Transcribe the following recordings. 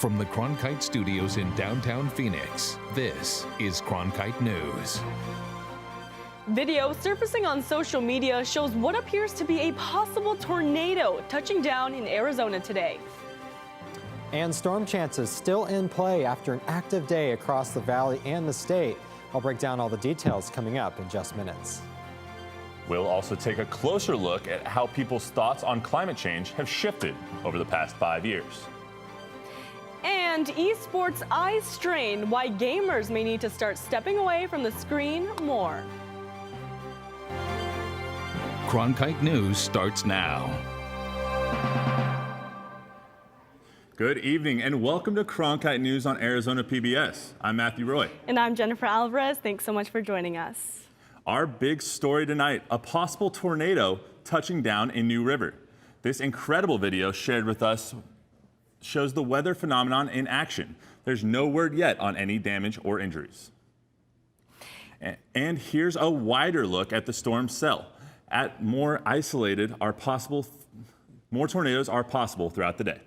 From the Cronkite studios in downtown Phoenix, this is Cronkite News. Video surfacing on social media shows what appears to be a possible tornado touching down in Arizona today. And storm chances still in play after an active day across the valley and the state. I'll break down all the details coming up in just minutes. We'll also take a closer look at how people's thoughts on climate change have shifted over the past 5 years. And esports eyes strain, why gamers may need to start stepping away from the screen more. Cronkite News starts now. Good evening and welcome to Cronkite News on Arizona PBS. I'm Matthew Roy. And I'm Jennifer Alvarez. Thanks so much for joining us. Our big story tonight, a possible tornado touching down in New River. This incredible video shared with us shows the weather phenomenon in action. There's no word yet on any damage or injuries. And here's a wider look at the storm's cell. More tornadoes are possible throughout the day.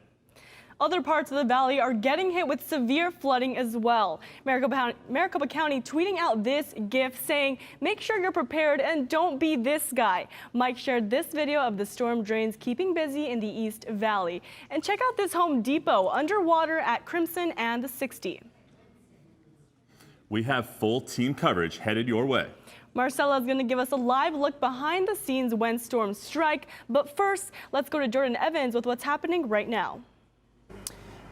Other parts of the valley are getting hit with severe flooding as well. Maricopa County tweeting out this GIF saying, "Make sure you're prepared and don't be this guy." Mike shared this video of the storm drains keeping busy in the East Valley. And check out this Home Depot underwater at Crimson and the 60. We have full team coverage headed your way. Marcella is going to give us a live look behind the scenes when storms strike. But first, let's go to Jordan Evans with what's happening right now.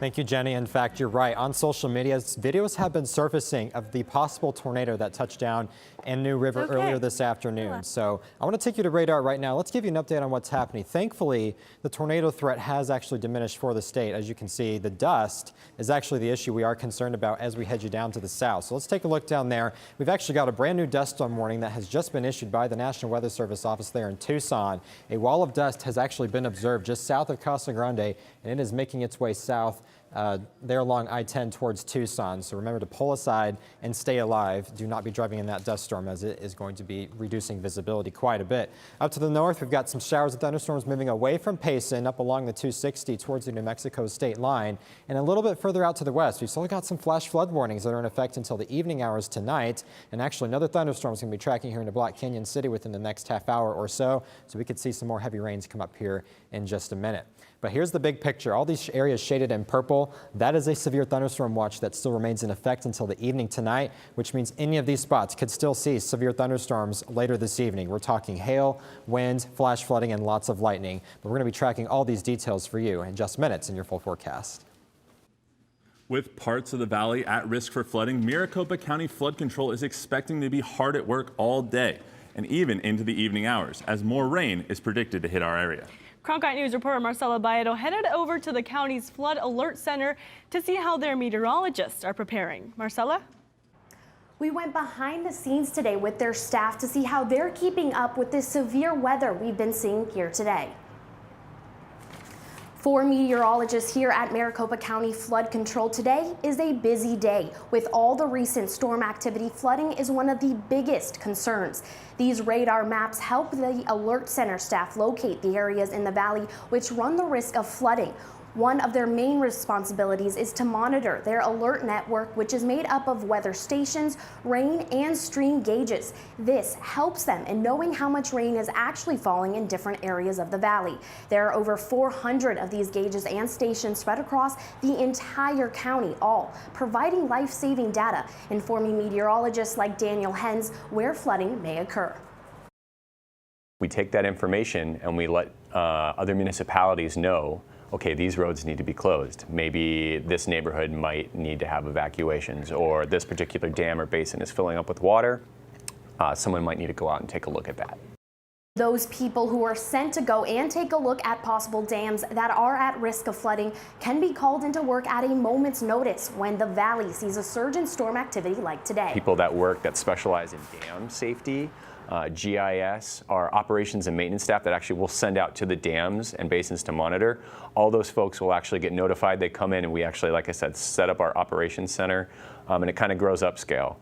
Thank you, Jenny. In fact, you're right. On social media, videos have been surfacing of the possible tornado that touched down in New River earlier this afternoon. So I want to take you to radar right now. Let's give you an update on what's happening. Thankfully, the tornado threat has actually diminished for the state. As you can see, the dust is actually the issue we are concerned about as we head you down to the south. So let's take a look down there. We've actually got a brand new dust storm warning that has just been issued by the National Weather Service office there in Tucson. A wall of dust has actually been observed just south of Casa Grande, and it is making its way south there along I-10 towards Tucson. So remember to pull aside and stay alive. Do not be driving in that dust storm as it is going to be reducing visibility quite a bit. Up to the north, we've got some showers of thunderstorms moving away from Payson up along the 260 towards the New Mexico state line. And a little bit further out to the west, we've still got some flash flood warnings that are in effect until the evening hours tonight. And actually another thunderstorm is going to be tracking here into Black Canyon City within the next half hour or so. So we could see some more heavy rains come up here in just a minute. But here's the big picture. All these areas shaded in purple, that is a severe thunderstorm watch that still remains in effect until the evening tonight, which means any of these spots could still see severe thunderstorms later this evening. We're talking hail, wind, flash flooding, and lots of lightning. But we're going to be tracking all these details for you in just minutes in your full forecast. With parts of the valley at risk for flooding, Maricopa County Flood Control is expecting to be hard at work all day and even into the evening hours as more rain is predicted to hit our area. Cronkite News reporter Marcella Baedo headed over to the county's Flood Alert Center to see how their meteorologists are preparing. Marcella? We went behind the scenes today with their staff to see how they're keeping up with this severe weather we've been seeing here today. For meteorologists here at Maricopa County Flood Control, today is a busy day. With all the recent storm activity, flooding is one of the biggest concerns. These radar maps help the Alert Center staff locate the areas in the valley which run the risk of flooding. One of their main responsibilities is to monitor their alert network, which is made up of weather stations, rain, and stream gauges. This helps them in knowing how much rain is actually falling in different areas of the valley. There are over 400 of these gauges and stations spread across the entire county, all providing life-saving data, informing meteorologists like Daniel Hens where flooding may occur. We take that information and we let other municipalities know, okay, these roads need to be closed. Maybe this neighborhood might need to have evacuations, or this particular dam or basin is filling up with water. Someone might need to go out and take a look at that. Those people who are sent to go and take a look at possible dams that are at risk of flooding can be called into work at a moment's notice when the valley sees a surge in storm activity like today. People that specialize in dam safety, GIS, our operations and maintenance staff that actually will send out to the dams and basins to monitor. All those folks will actually get notified. They come in and we actually, like I said, set up our operations center, and it kind of grows upscale.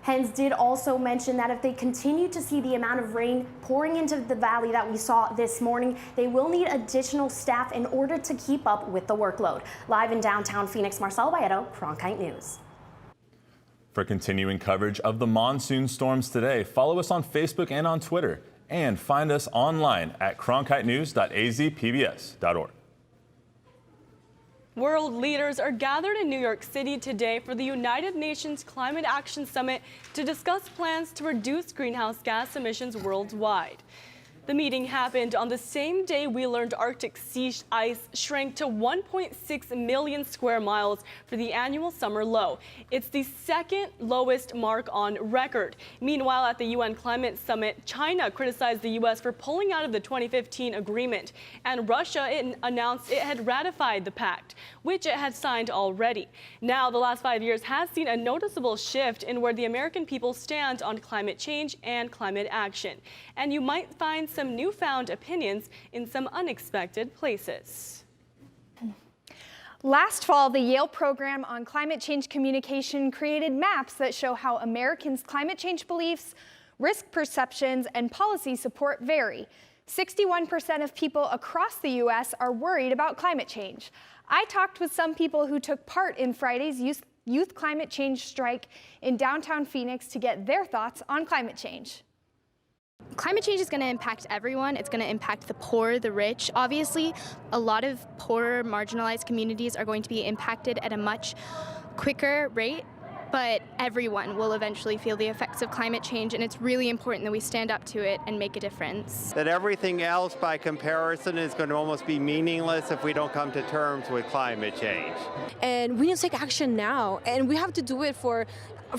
Hens did also mention that if they continue to see the amount of rain pouring into the valley that we saw this morning, they will need additional staff in order to keep up with the workload. Live in downtown Phoenix, Marcel Baedo, Cronkite News. For continuing coverage of the monsoon storms today, follow us on Facebook and on Twitter, and find us online at cronkitenews.azpbs.org. World leaders are gathered in New York City today for the United Nations Climate Action Summit to discuss plans to reduce greenhouse gas emissions worldwide. The meeting happened on the same day we learned Arctic sea ice shrank to 1.6 million square miles for the annual summer low. It's the second lowest mark on record. Meanwhile, at the UN Climate Summit, China criticized the U.S. for pulling out of the 2015 agreement, and Russia announced it had ratified the pact, which it had signed already. Now, the last 5 years has seen a noticeable shift in where the American people stand on climate change and climate action. And you might find some newfound opinions in some unexpected places. Last fall, the Yale program on climate change communication created maps that show how Americans' climate change beliefs, risk perceptions, and policy support vary. 61% of people across the U.S. are worried about climate change. I talked with some people who took part in Friday's youth climate change strike in downtown Phoenix to get their thoughts on climate change. Climate change is going to impact everyone. It's going to impact the poor, the rich. Obviously, a lot of poorer, marginalized communities are going to be impacted at a much quicker rate, but everyone will eventually feel the effects of climate change, and it's really important that we stand up to it and make a difference. That everything else by comparison is going to almost be meaningless if we don't come to terms with climate change. And we need to take action now, and we have to do it for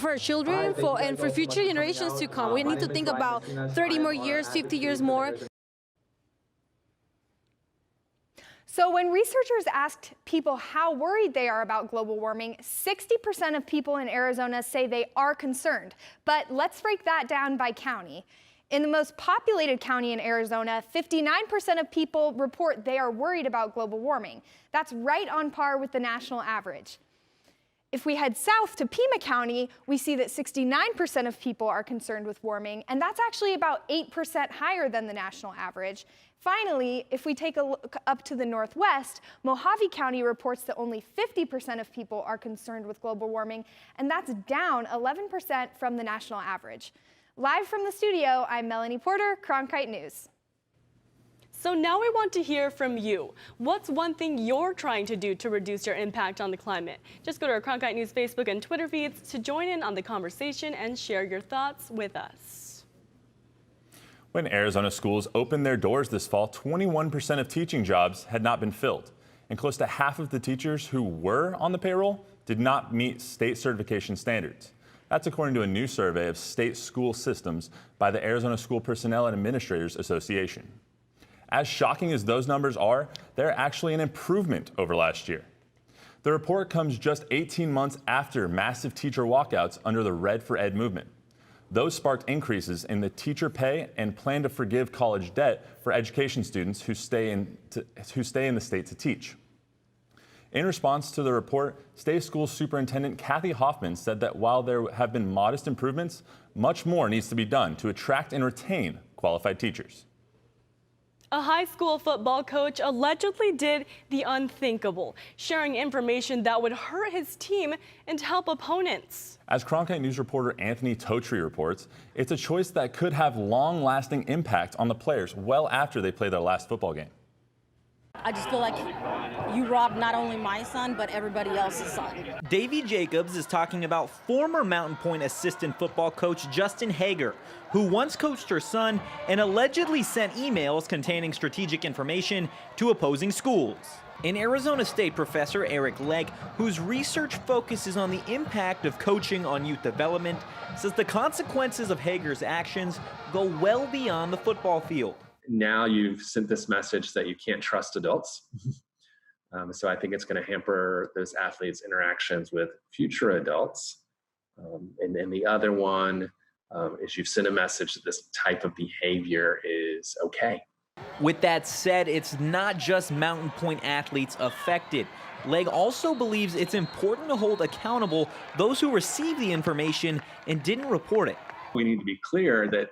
our children and for future generations to come. We need to think about 30 more years, 50 years more. So when researchers asked people how worried they are about global warming, 60% of people in Arizona say they are concerned. But let's break that down by county. In the most populated county in Arizona, 59% of people report they are worried about global warming. That's right on par with the national average. If we head south to Pima County, we see that 69% of people are concerned with warming, and that's actually about 8% higher than the national average. Finally, if we take a look up to the northwest, Mojave County reports that only 50% of people are concerned with global warming, and that's down 11% from the national average. Live from the studio, I'm Melanie Porter, Cronkite News. So now we want to hear from you. What's one thing you're trying to do to reduce your impact on the climate? Just go to our Cronkite News Facebook and Twitter feeds to join in on the conversation and share your thoughts with us. When Arizona schools opened their doors this fall, 21% of teaching jobs had not been filled, and close to half of the teachers who were on the payroll did not meet state certification standards. That's according to a new survey of state school systems by the Arizona School Personnel and Administrators Association. As shocking as those numbers are, they're actually an improvement over last year. The report comes just 18 months after massive teacher walkouts under the Red for Ed movement. Those sparked increases in the teacher pay and plan to forgive college debt for education students who stay in the state to teach. In response to the report, State School Superintendent Kathy Hoffman said that while there have been modest improvements, much more needs to be done to attract and retain qualified teachers. A high school football coach allegedly did the unthinkable, sharing information that would hurt his team and help opponents. As Cronkite News reporter Anthony Totri reports, it's a choice that could have long-lasting impact on the players well after they play their last football game. I just feel like you robbed not only my son, but everybody else's son. Davy Jacobs is talking about former Mountain Point assistant football coach Justin Hager, who once coached her son and allegedly sent emails containing strategic information to opposing schools. An Arizona State professor, Eric Legg, whose research focuses on the impact of coaching on youth development, says the consequences of Hager's actions go well beyond the football field. Now you've sent this message that you can't trust adults. So I think it's going to hamper those athletes' interactions with future adults. And then the other one is you've sent a message that this type of behavior is okay. With that said, it's not just Mountain Point athletes affected. Legg also believes it's important to hold accountable those who receive the information and didn't report it. We need to be clear that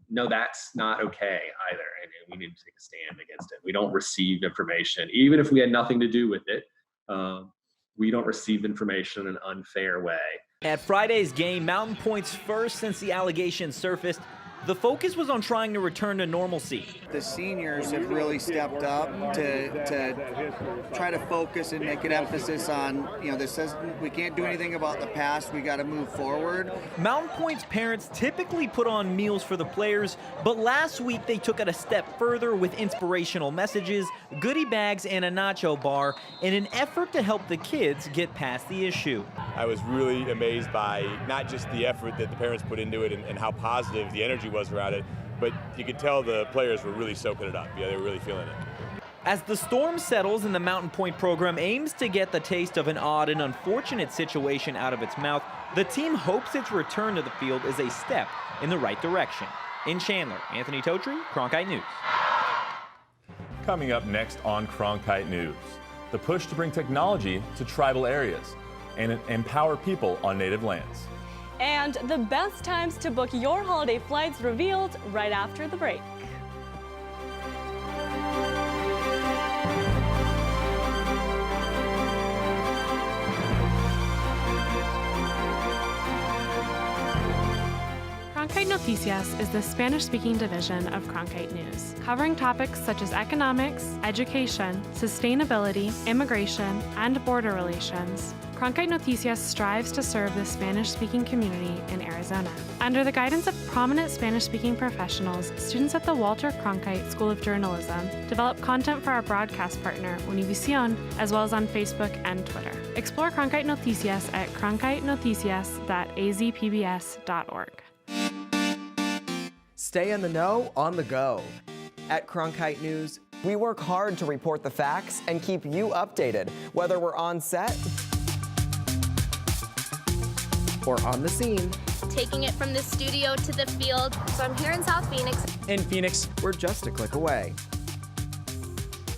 no, that's not okay either, and we need to take a stand against it. We don't receive information, even if we had nothing to do with it. We don't receive information in an unfair way. At Friday's game, Mountain Point's first since the allegations surfaced, the focus was on trying to return to normalcy. The seniors have really stepped up to try to focus and make an emphasis on, this says we can't do anything about the past, we got to move forward. Mountain Point's parents typically put on meals for the players, but last week they took it a step further with inspirational messages, goodie bags, and a nacho bar in an effort to help the kids get past the issue. I was really amazed by not just the effort that the parents put into it and how positive the energy was around it, but you could tell the players were really soaking it up. Yeah, they were really feeling it. As the storm settles and the Mountain Point program aims to get the taste of an odd and unfortunate situation out of its mouth, the team hopes its return to the field is a step in the right direction. In Chandler, Anthony Totri, Cronkite News. Coming up next on Cronkite News, the push to bring technology to tribal areas and empower people on native lands. And the best times to book your holiday flights revealed right after the break. Cronkite Noticias is the Spanish-speaking division of Cronkite News, covering topics such as economics, education, sustainability, immigration, and border relations. Cronkite Noticias strives to serve the Spanish-speaking community in Arizona. Under the guidance of prominent Spanish-speaking professionals, students at the Walter Cronkite School of Journalism develop content for our broadcast partner, Univision, as well as on Facebook and Twitter. Explore Cronkite Noticias at cronkitenoticias.azpbs.org. Stay in the know on the go. At Cronkite News, we work hard to report the facts and keep you updated, whether we're on set or on the scene. Taking it from the studio to the field. So I'm here in South Phoenix. In Phoenix, we're just a click away.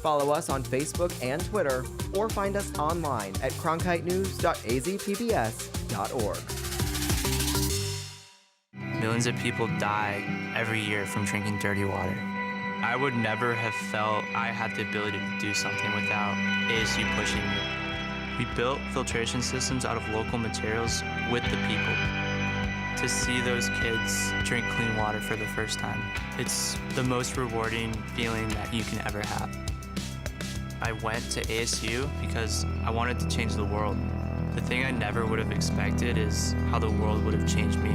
Follow us on Facebook and Twitter, or find us online at cronkitenews.azpbs.org. Millions of people die every year from drinking dirty water. I would never have felt I had the ability to do something without ASU pushing me. We built filtration systems out of local materials with the people. To see those kids drink clean water for the first time, it's the most rewarding feeling that you can ever have. I went to ASU because I wanted to change the world. The thing I never would have expected is how the world would have changed me.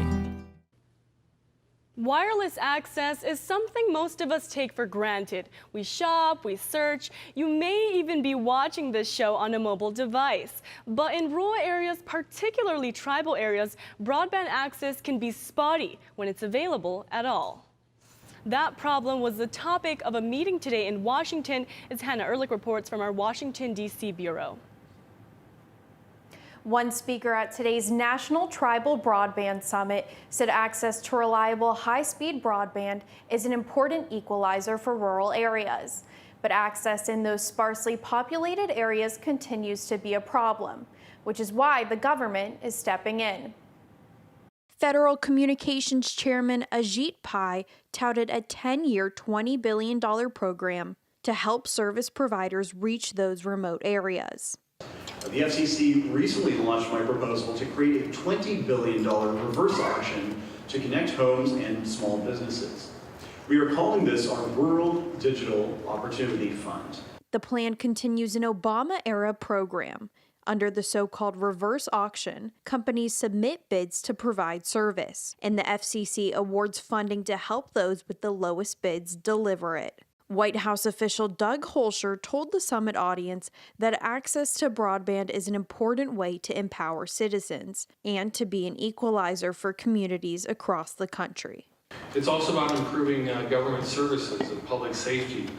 Wireless access is something most of us take for granted. We shop, we search, you may even be watching this show on a mobile device. But in rural areas, particularly tribal areas, broadband access can be spotty when it's available at all. That problem was the topic of a meeting today in Washington, as Hannah Ehrlich reports from our Washington, D.C. bureau. One speaker at today's National Tribal Broadband Summit said access to reliable, high-speed broadband is an important equalizer for rural areas. But access in those sparsely populated areas continues to be a problem, which is why the government is stepping in. Federal Communications Chairman Ajit Pai touted a 10-year, $20 billion program to help service providers reach those remote areas. The FCC recently launched my proposal to create a $20 billion reverse auction to connect homes and small businesses. We are calling this our Rural Digital Opportunity Fund. The plan continues an Obama-era program. Under the so-called reverse auction, companies submit bids to provide service, and the FCC awards funding to help those with the lowest bids deliver it. White House official Doug Holscher told the summit audience that access to broadband is an important way to empower citizens and to be an equalizer for communities across the country. It's also about improving government services and public safety,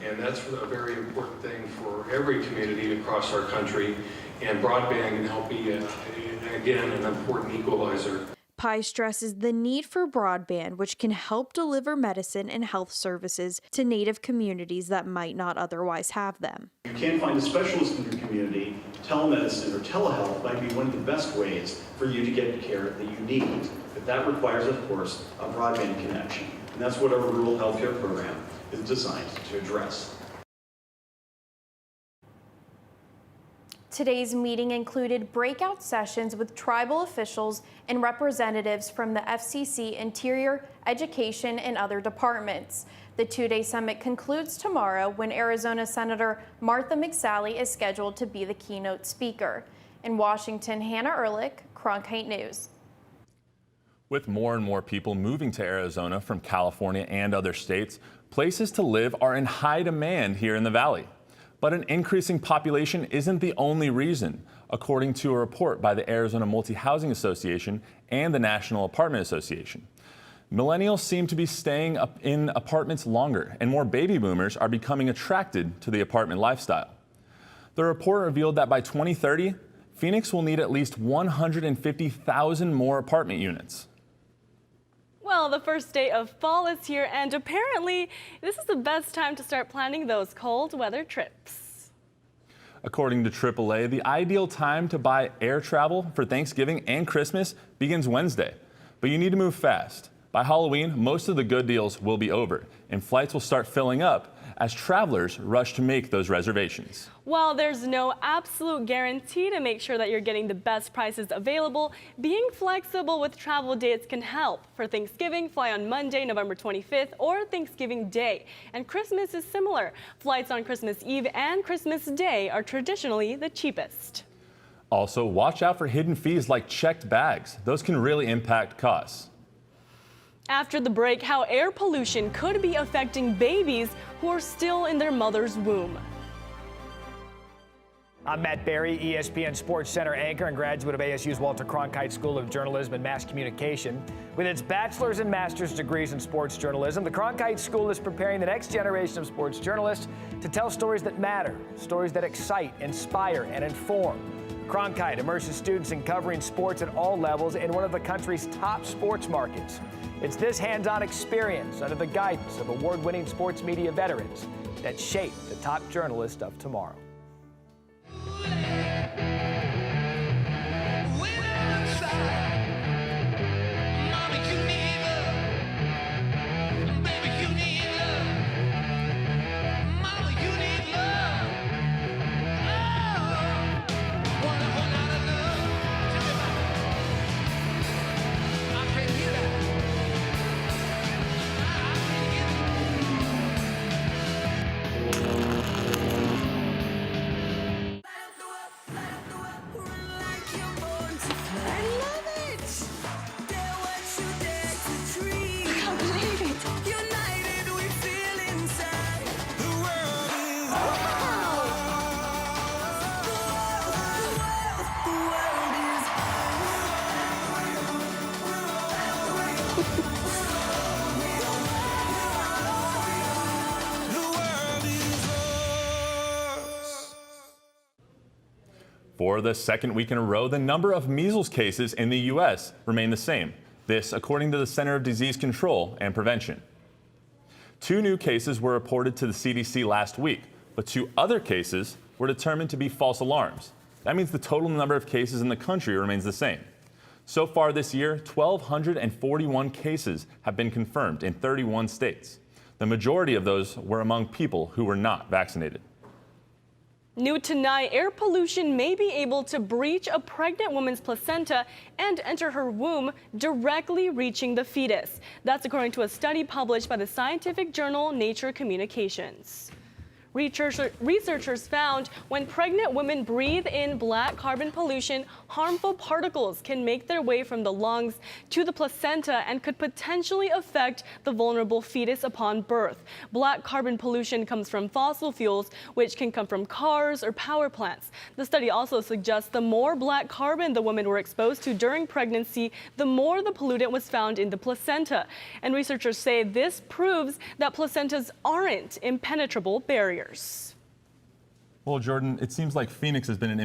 and that's a very important thing for every community across our country, and broadband can help be, again, an important equalizer. Pye stresses the need for broadband, which can help deliver medicine and health services to Native communities that might not otherwise have them. If you can't find a specialist in your community, telemedicine or telehealth might be one of the best ways for you to get the care that you need. But that requires, of course, a broadband connection. And that's what our rural healthcare program is designed to address. Today's meeting included breakout sessions with tribal officials and representatives from the FCC, Interior, Education, and other departments. The two-day summit concludes tomorrow when Arizona Senator Martha McSally is scheduled to be the keynote speaker. In Washington, Hannah Ehrlich, Cronkite News. With more and more people moving to Arizona from California and other states, places to live are in high demand here in the Valley. But an increasing population isn't the only reason, according to a report by the Arizona Multi-Housing Association and the National Apartment Association. Millennials seem to be staying up in apartments longer, and more baby boomers are becoming attracted to the apartment lifestyle. The report revealed that by 2030, Phoenix will need at least 150,000 more apartment units. Well, the first day of fall is here, and apparently this is the best time to start planning those cold weather trips. According to AAA, the ideal time to buy air travel for Thanksgiving and Christmas begins Wednesday, but you need to move fast. By Halloween, most of the good deals will be over, and flights will start filling up as travelers rush to make those reservations. While there's no absolute guarantee to make sure that you're getting the best prices available, being flexible with travel dates can help. For Thanksgiving, fly on Monday, November 25th, or Thanksgiving Day. And Christmas is similar. Flights on Christmas Eve and Christmas Day are traditionally the cheapest. Also, watch out for hidden fees like checked bags. Those can really impact costs. After the break, how air pollution could be affecting babies who are still in their mother's womb. I'm Matt Berry, ESPN Sports Center anchor and graduate of ASU's Walter Cronkite School of Journalism and Mass Communication. With its bachelor's and master's degrees in sports journalism, the Cronkite School is preparing the next generation of sports journalists to tell stories that matter, stories that excite, inspire, and inform. Cronkite immerses students in covering sports at all levels in one of the country's top sports markets. It's this hands-on experience under the guidance of award-winning sports media veterans that shape the top journalists of tomorrow. For the second week in a row, the number of measles cases in the U.S. remain the same. This, according to the Center of Disease Control and Prevention. 2 new cases were reported to the CDC last week, but 2 other cases were determined to be false alarms. That means the total number of cases in the country remains the same. So far this year, 1,241 cases have been confirmed in 31 states. The majority of those were among people who were not vaccinated. New tonight, air pollution may be able to breach a pregnant woman's placenta and enter her womb, directly reaching the fetus. That's according to a study published by the scientific journal Nature Communications. Researchers found when pregnant women breathe in black carbon pollution, harmful particles can make their way from the lungs to the placenta and could potentially affect the vulnerable fetus upon birth. Black carbon pollution comes from fossil fuels, which can come from cars or power plants. The study also suggests the more black carbon the women were exposed to during pregnancy, the more the pollutant was found in the placenta. And researchers say this proves that placentas aren't impenetrable barriers. Well, Jordan, it seems like Phoenix has been an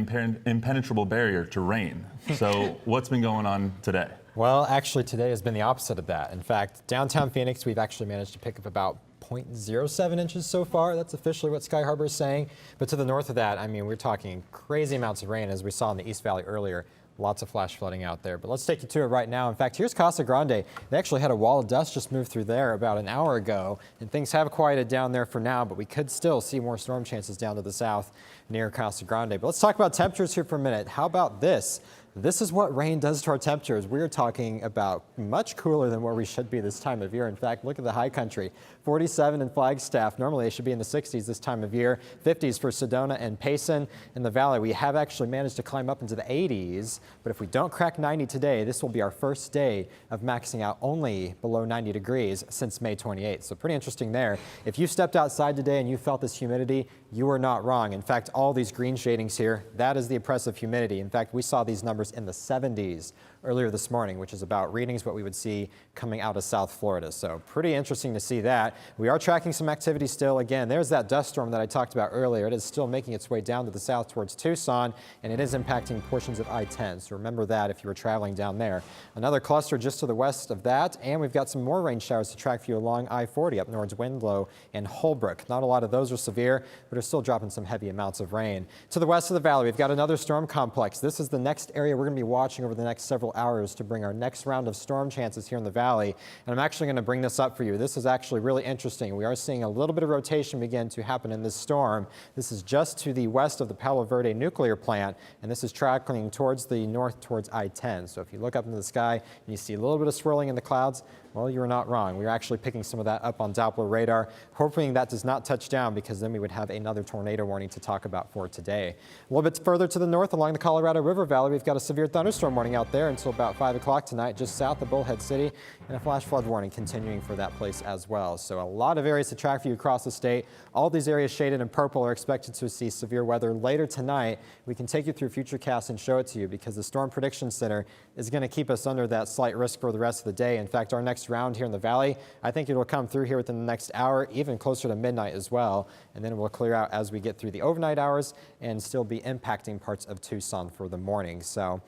impenetrable barrier to rain. So what's been going on today? Well, actually, today has been the opposite of that. In fact, downtown Phoenix, we've actually managed to pick up about 0.07 inches so far. That's officially what Sky Harbor is saying. But to the north of that, I mean, we're talking crazy amounts of rain, as we saw in the East Valley earlier. Lots of flash flooding out there. But let's take you to it right now. In fact, here's Casa Grande. They actually had a wall of dust just move through there about an hour ago, and things have quieted down there for now, but we could still see more storm chances down to the south near Casa Grande. But let's talk about temperatures here for a minute. How about this? This is what rain does to our temperatures. We're talking about much cooler than where we should be this time of year. In fact, look at the high country. 47 in Flagstaff. Normally it should be in the 60s this time of year. 50s for Sedona and Payson. In the valley, we have actually managed to climb up into the 80s. But if we don't crack 90 today, this will be our first day of maxing out only below 90 degrees since May 28th. So pretty interesting there. If you stepped outside today and you felt this humidity, you were not wrong. In fact, all these green shadings here, that is the oppressive humidity. In fact, we saw these numbers in the 70s earlier this morning, which is about readings what we would see coming out of South Florida. So pretty interesting to see that. We are tracking some activity still. Again, there's that dust storm that I talked about earlier. It is still making its way down to the south towards Tucson, and it is impacting portions of I-10. So remember that if you were traveling down there. Another cluster just to the west of that, and we've got some more rain showers to track for you along I-40 up towards Windlow and Holbrook. Not a lot of those are severe, but are still dropping some heavy amounts of rain. To the west of the valley, we've got another storm complex. This is the next area we're going to be watching over the next several hours to bring our next round of storm chances here in the valley. And I'm actually going to bring this up for you. This is actually really interesting. We are seeing a little bit of rotation begin to happen in this storm. This is just to the west of the Palo Verde nuclear plant, and this is tracking towards the north towards I-10. So if you look up into the sky and you see a little bit of swirling in the clouds, well, you're not wrong. We're actually picking some of that up on Doppler radar, hoping that does not touch down, because then we would have another tornado warning to talk about for today. A little bit further to the north along the Colorado River Valley, we've got a severe thunderstorm warning out there until about 5 o'clock tonight, just south of Bullhead City, and a flash flood warning continuing for that place as well. So a lot of areas to track for you across the state. All these areas shaded in purple are expected to see severe weather later tonight. We can take you through Futurecast and show it to you, because the Storm Prediction Center is going to keep us under that slight risk for the rest of the day. In fact, our next round here in the valley, I think it will come through here within the next hour, even closer to midnight as well. And then it will clear out as we get through the overnight hours and still be impacting parts of Tucson for the morning. So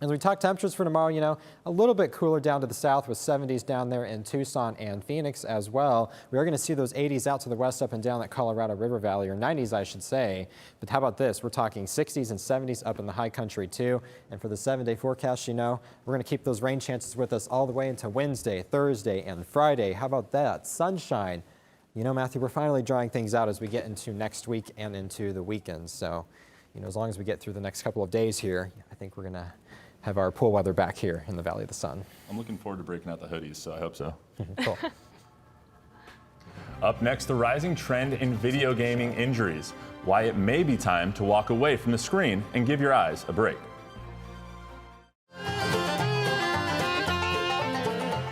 as we talk temperatures for tomorrow, you know, a little bit cooler down to the south with 70s down there in Tucson and Phoenix as well. We are going to see those 80s out to the west up and down that Colorado River Valley, or 90s, I should say. But how about this? We're talking 60s and 70s up in the high country too. And for the 7-day forecast, you know, we're going to keep those rain chances with us all the way into Wednesday, Thursday, and Friday. How about that? Sunshine. You know, Matthew, we're finally drawing things out as we get into next week and into the weekend. So, you know, as long as we get through the next couple of days here, I think we're going to have our pool weather back here in the Valley of the Sun. I'm looking forward to breaking out the hoodies, so I hope so. Cool. Up next, the rising trend in video gaming injuries. Why it may be time to walk away from the screen and give your eyes a break.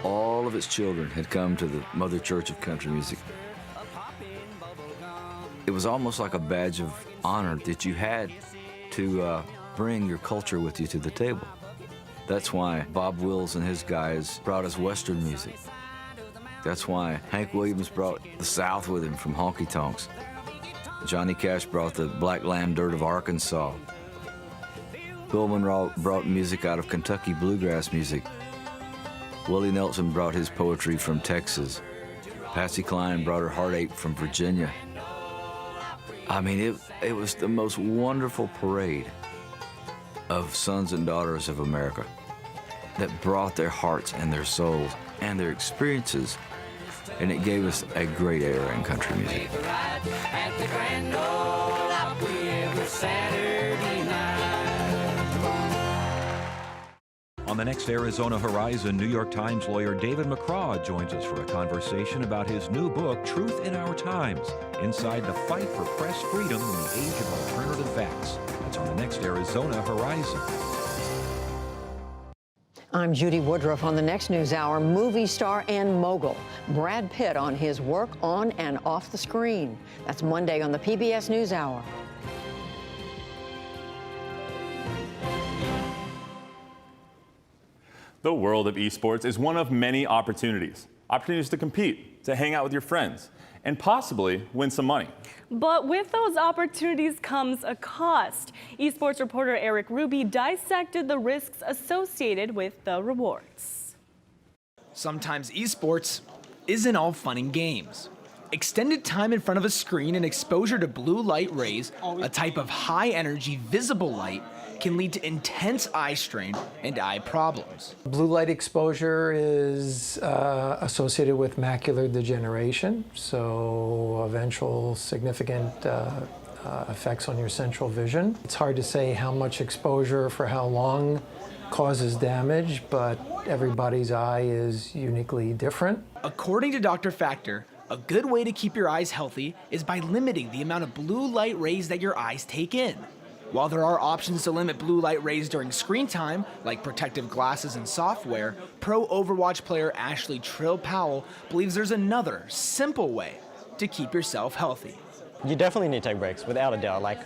All of its children had come to the Mother Church of Country Music. It was almost like a badge of honor that you had to bring your culture with you to the table. That's why Bob Wills and his guys brought us Western music. That's why Hank Williams brought the South with him from Honky Tonks. Johnny Cash brought the Black Lamb Dirt of Arkansas. Bill Monroe brought music out of Kentucky bluegrass music. Willie Nelson brought his poetry from Texas. Patsy Cline brought her heartache from Virginia. I mean, it was the most wonderful parade of sons and daughters of America that brought their hearts and their souls and their experiences, and it gave us a great era in country music. On the next Arizona Horizon, New York Times lawyer David McCraw joins us for a conversation about his new book, Truth in Our Times, Inside the Fight for Press Freedom in the Age of Alternative Facts. That's on the next Arizona Horizon. I'm Judy Woodruff. On the next News Hour, movie star and mogul Brad Pitt on his work on and off the screen. That's Monday on the PBS News Hour. The world of esports is one of many opportunities. opportunities to compete, to hang out with your friends, and possibly win some money. But with those opportunities comes a cost. Esports reporter Eric Ruby dissected the risks associated with the rewards. Sometimes esports isn't all fun and games. Extended time in front of a screen and exposure to blue light rays, a type of high-energy visible light, can lead to intense eye strain and eye problems. Blue light exposure is associated with macular degeneration, so eventual significant effects on your central vision. It's hard to say how much exposure for how long causes damage, but everybody's eye is uniquely different. According to Dr. Factor, a good way to keep your eyes healthy is by limiting the amount of blue light rays that your eyes take in. While there are options to limit blue light rays during screen time, like protective glasses and software, pro Overwatch player Ashley Trill Powell believes there's another, simple way to keep yourself healthy. You definitely need to take breaks, without a doubt. Like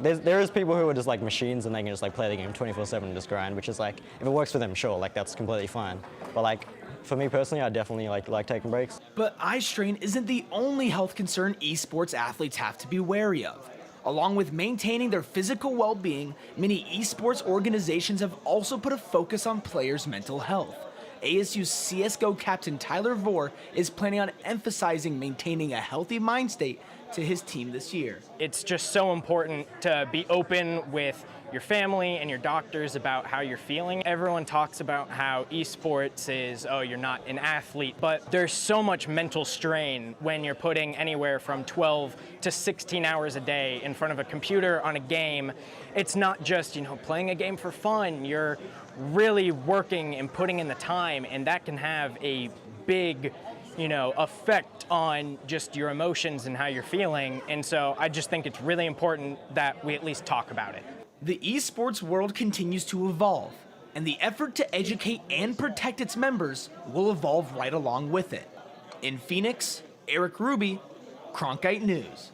there is people who are just like machines and they can just like play the game 24/7 and just grind, which is like, if it works for them, sure, like that's completely fine. But like, for me personally, I definitely like taking breaks. But eye strain isn't the only health concern esports athletes have to be wary of. Along with maintaining their physical well-being, many esports organizations have also put a focus on players' mental health. ASU's CSGO captain Tyler Vore is planning on emphasizing maintaining a healthy mind state to his team this year. It's just so important to be open with your family and your doctors about how you're feeling. Everyone talks about how esports is, oh, you're not an athlete, but there's so much mental strain when you're putting anywhere from 12 to 16 hours a day in front of a computer on a game. It's not just, playing a game for fun. You're really working and putting in the time, and that can have a big effect on just your emotions and how you're feeling. And so I just think it's really important that we at least talk about it. The esports world continues to evolve, and the effort to educate and protect its members will evolve right along with it. In Phoenix, Eric Ruby, Cronkite News.